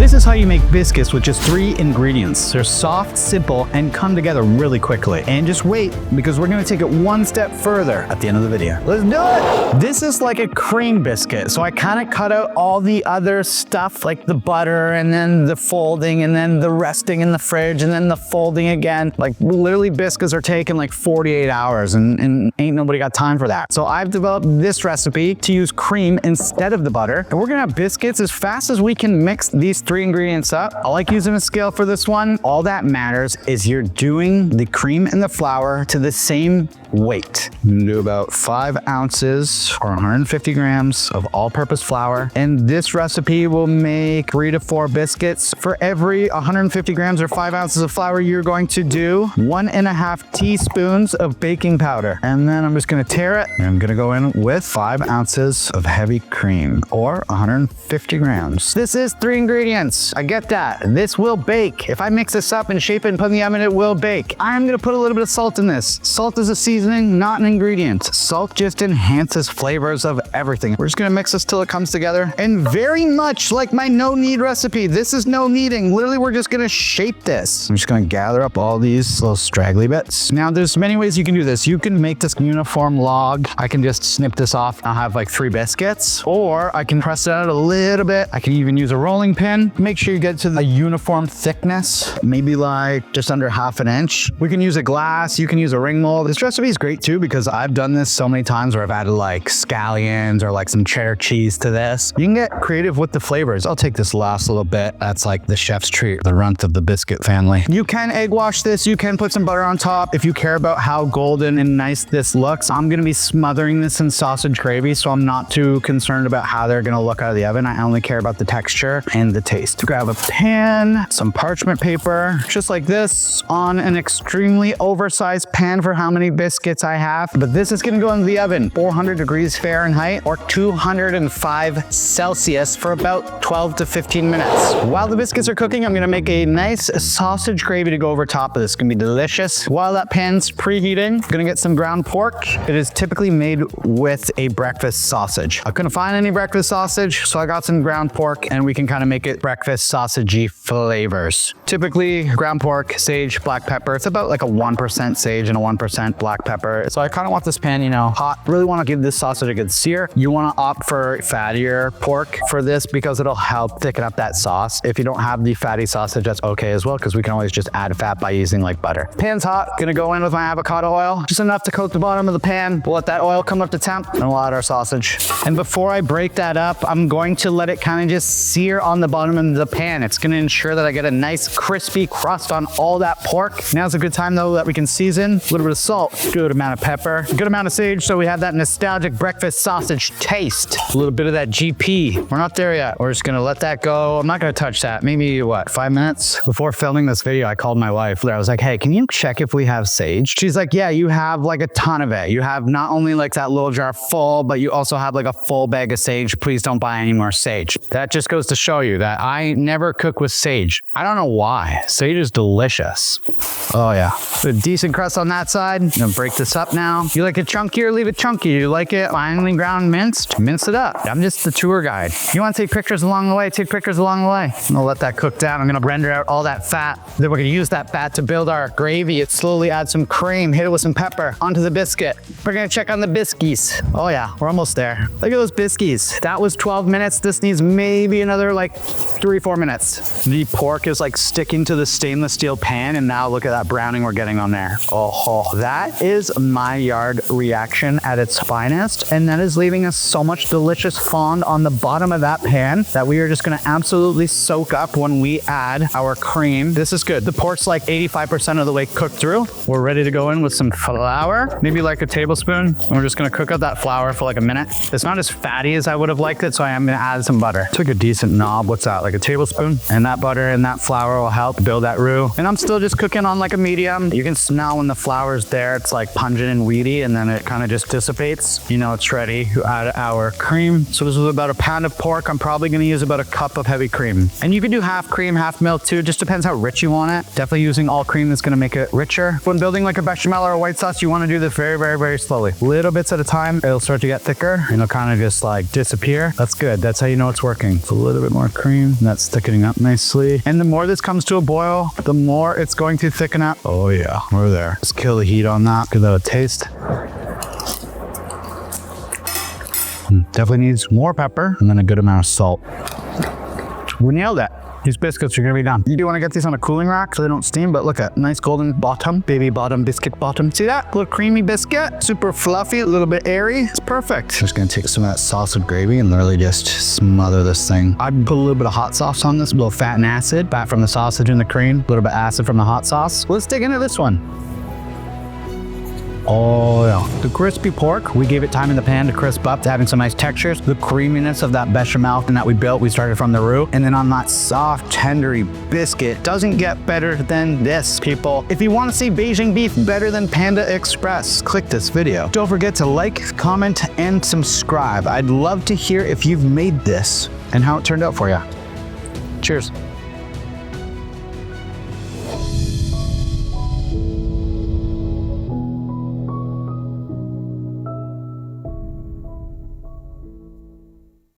This is how you make biscuits with just 3 ingredients. They're soft, simple, and come together really quickly. And just wait, because we're gonna take it one step further at the end of the video. Let's do it! This is like a cream biscuit, so I kind of cut out all the other stuff, like the butter, and then the folding, and then the resting in the fridge, and then the folding again. Like, literally, biscuits are taking like 48 hours, and ain't nobody got time for that. So I've developed this recipe to use cream instead of the butter. And we're gonna have biscuits as fast as we can mix these 3 ingredients up. I like using a scale for this one. All that matters is you're doing the cream and the flour to the same weight. Do about 5 ounces or 150 grams of all-purpose flour. And this recipe will make 3 to 4 biscuits. For every 150 grams or 5 ounces of flour, you're going to do 1.5 teaspoons of baking powder. And then I'm just gonna tear it. And I'm gonna go in with 5 ounces of heavy cream or 150 grams. This is 3 ingredients. I get that. This will bake. If I mix this up and shape it and put it in the oven, it will bake. I'm gonna put a little bit of salt in this. Salt is a seasoning, not an ingredient. Salt just enhances flavors of everything. We're just gonna mix this till it comes together. And very much like my no-knead recipe, this is no kneading. Literally, we're just gonna shape this. I'm just gonna gather up all these little straggly bits. Now, there's many ways you can do this. You can make this uniform log. I can just snip this off. I'll have like 3 biscuits, or I can press it out a little bit. I can even use a rolling pin. Make sure you get to the uniform thickness, maybe like just under 1/2 inch. We can use a glass. You can use a ring mold. This recipe is great too, because I've done this so many times where I've added like scallions or like some cheddar cheese to this. You can get creative with the flavors. I'll take this last little bit. That's like the chef's treat, the runt of the biscuit family. You can egg wash this. You can put some butter on top if you care about how golden and nice this looks. I'm gonna be smothering this in sausage gravy, so I'm not too concerned about how they're gonna look out of the oven. I only care about the texture and the taste. Grab a pan, some parchment paper, just like this, on an extremely oversized pan for how many biscuits I have. But this is gonna go into the oven, 400 degrees Fahrenheit or 205 Celsius for about 12 to 15 minutes. While the biscuits are cooking, I'm gonna make a nice sausage gravy to go over top of this. It's gonna be delicious. While that pan's preheating, I'm gonna get some ground pork. It is typically made with a breakfast sausage. I couldn't find any breakfast sausage, so I got some ground pork, and we can kind of make it breakfast sausagey flavors. Typically, ground pork, sage, black pepper. It's about like a 1% sage and a 1% black pepper. So I kind of want this pan, you know, hot. Really want to give this sausage a good sear. You want to opt for fattier pork for this because it'll help thicken up that sauce. If you don't have the fatty sausage, that's okay as well, because we can always just add fat by using like butter. Pan's hot. Gonna go in with my avocado oil, just enough to coat the bottom of the pan. We'll let that oil come up to temp, and we'll add our sausage. And before I break that up, I'm going to let it kind of just sear on the bottom of the pan. It's gonna ensure that I get a nice crispy crust on all that pork. Now's a good time though that we can season. A little bit of salt, good amount of pepper, good amount of sage, so we have that nostalgic breakfast sausage taste. A little bit of that GP. We're not there yet. We're just gonna let that go. I'm not gonna touch that. Maybe what, 5 minutes? Before filming this video, I called my wife. I was like, hey, can you check if we have sage? She's like, yeah, you have like a ton of it. You have not only like that little jar full, but you also have like a full bag of sage. Please don't buy any more sage. That just goes to show you that I never cook with sage. I don't know why. Sage is delicious. Oh yeah. A decent crust on that side. I'm gonna break this up now. You like it chunkier, leave it chunky. You like it finely ground minced, mince it up. I'm just the tour guide. You wanna take pictures along the way, take pictures along the way. I'm gonna let that cook down. I'm gonna render out all that fat. Then we're gonna use that fat to build our gravy. It slowly add some cream, hit it with some pepper onto the biscuit. We're gonna check on the biscuits. Oh yeah, we're almost there. Look at those biscuits. That was 12 minutes. This needs maybe another like 3-4 minutes. The pork is like sticking to the stainless steel pan, and now look at that browning we're getting on there. Oh, that is Maillard reaction at its finest, and that is leaving us so much delicious fond on the bottom of that pan that we are just gonna absolutely soak up when we add our cream. This is good. The pork's like 85% of the way cooked through. We're ready to go in with some flour, maybe like a tablespoon. And we're just gonna cook up that flour for like a minute. It's not as fatty as I would have liked it, so I am gonna add some butter. Took a decent knob. What's that, like a tablespoon? And that butter and that flour will help build that roux. And I'm still just cooking on like a medium. You can smell when the flour's there. It's like like pungent and weedy, and then it kind of just dissipates. You know, it's ready to add our cream. So this is about a pound of pork. I'm probably going to use about a cup of heavy cream. And you can do half cream, half milk too. Just depends how rich you want it. Definitely using all cream that's going to make it richer. When building like a bechamel or a white sauce, you want to do this very, very, very slowly. Little bits at a time. It'll start to get thicker and it'll kind of just like disappear. That's good. That's how you know it's working. It's a little bit more cream. And that's thickening up nicely. And the more this comes to a boil, the more it's going to thicken up. Oh yeah, we're there. Let's kill the heat on that. Give that a taste. Definitely needs more pepper and then a good amount of salt. We nailed it. These biscuits are gonna be done. You do wanna get these on a cooling rack so they don't steam, but look at nice golden bottom, baby bottom, biscuit bottom. See that? Little creamy biscuit, super fluffy, a little bit airy. It's perfect. Just gonna take some of that sausage gravy and literally just smother this thing. I put a little bit of hot sauce on this, a little fat and acid, fat from the sausage and the cream, a little bit acid from the hot sauce. Let's dig into this one. Oh yeah. The crispy pork, we gave it time in the pan to crisp up, to having some nice textures. The creaminess of that bechamel that we built, we started from the roux. And then on that soft, tendery biscuit, doesn't get better than this, people. If you want to see Beijing beef better than Panda Express, click this video. Don't forget to like, comment, and subscribe. I'd love to hear if you've made this and how it turned out for you. Cheers.